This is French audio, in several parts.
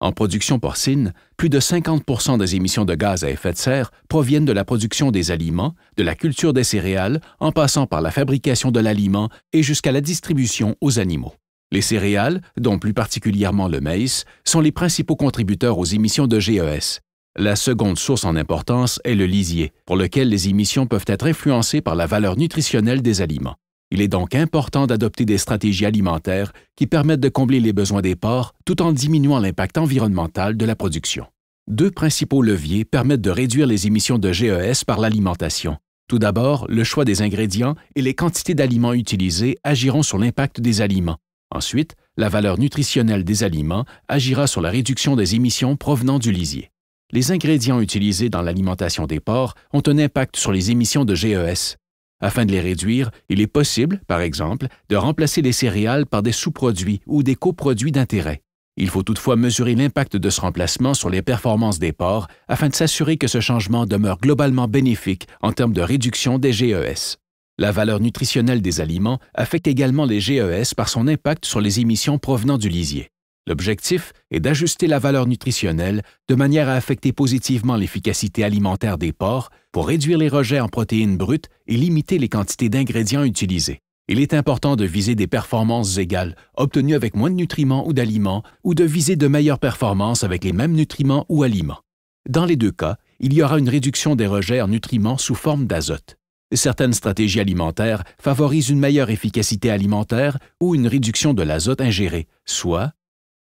En production porcine, plus de 50% des émissions de gaz à effet de serre proviennent de la production des aliments, de la culture des céréales, en passant par la fabrication de l'aliment et jusqu'à la distribution aux animaux. Les céréales, dont plus particulièrement le maïs, sont les principaux contributeurs aux émissions de GES. La seconde source en importance est le lisier, pour lequel les émissions peuvent être influencées par la valeur nutritionnelle des aliments. Il est donc important d'adopter des stratégies alimentaires qui permettent de combler les besoins des porcs tout en diminuant l'impact environnemental de la production. Deux principaux leviers permettent de réduire les émissions de GES par l'alimentation. Tout d'abord, le choix des ingrédients et les quantités d'aliments utilisés agiront sur l'impact des aliments. Ensuite, la valeur nutritionnelle des aliments agira sur la réduction des émissions provenant du lisier. Les ingrédients utilisés dans l'alimentation des porcs ont un impact sur les émissions de GES. Afin de les réduire, il est possible, par exemple, de remplacer les céréales par des sous-produits ou des coproduits d'intérêt. Il faut toutefois mesurer l'impact de ce remplacement sur les performances des porcs afin de s'assurer que ce changement demeure globalement bénéfique en termes de réduction des GES. La valeur nutritionnelle des aliments affecte également les GES par son impact sur les émissions provenant du lisier. L'objectif est d'ajuster la valeur nutritionnelle de manière à affecter positivement l'efficacité alimentaire des porcs pour réduire les rejets en protéines brutes et limiter les quantités d'ingrédients utilisés. Il est important de viser des performances égales, obtenues avec moins de nutriments ou d'aliments, ou de viser de meilleures performances avec les mêmes nutriments ou aliments. Dans les deux cas, il y aura une réduction des rejets en nutriments sous forme d'azote. Certaines stratégies alimentaires favorisent une meilleure efficacité alimentaire ou une réduction de l'azote ingéré, soit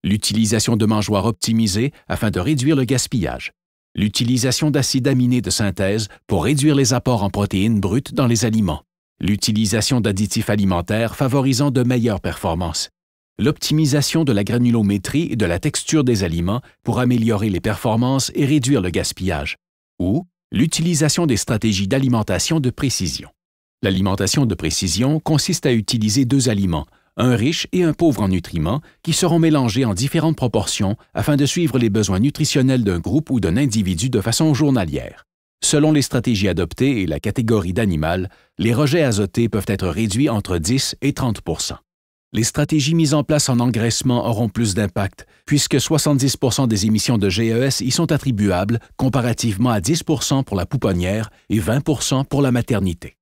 l'utilisation de mangeoires optimisées afin de réduire le gaspillage, l'utilisation d'acides aminés de synthèse pour réduire les apports en protéines brutes dans les aliments, l'utilisation d'additifs alimentaires favorisant de meilleures performances, l'optimisation de la granulométrie et de la texture des aliments pour améliorer les performances et réduire le gaspillage, ou l'utilisation des stratégies d'alimentation de précision. L'alimentation de précision consiste à utiliser deux aliments, un riche et un pauvre en nutriments, qui seront mélangés en différentes proportions afin de suivre les besoins nutritionnels d'un groupe ou d'un individu de façon journalière. Selon les stratégies adoptées et la catégorie d'animal, les rejets azotés peuvent être réduits entre 10 et 30 %. Les stratégies mises en place en engraissement auront plus d'impact, puisque 70 % des émissions de GES y sont attribuables, comparativement à 10 % pour la pouponnière et 20 % pour la maternité.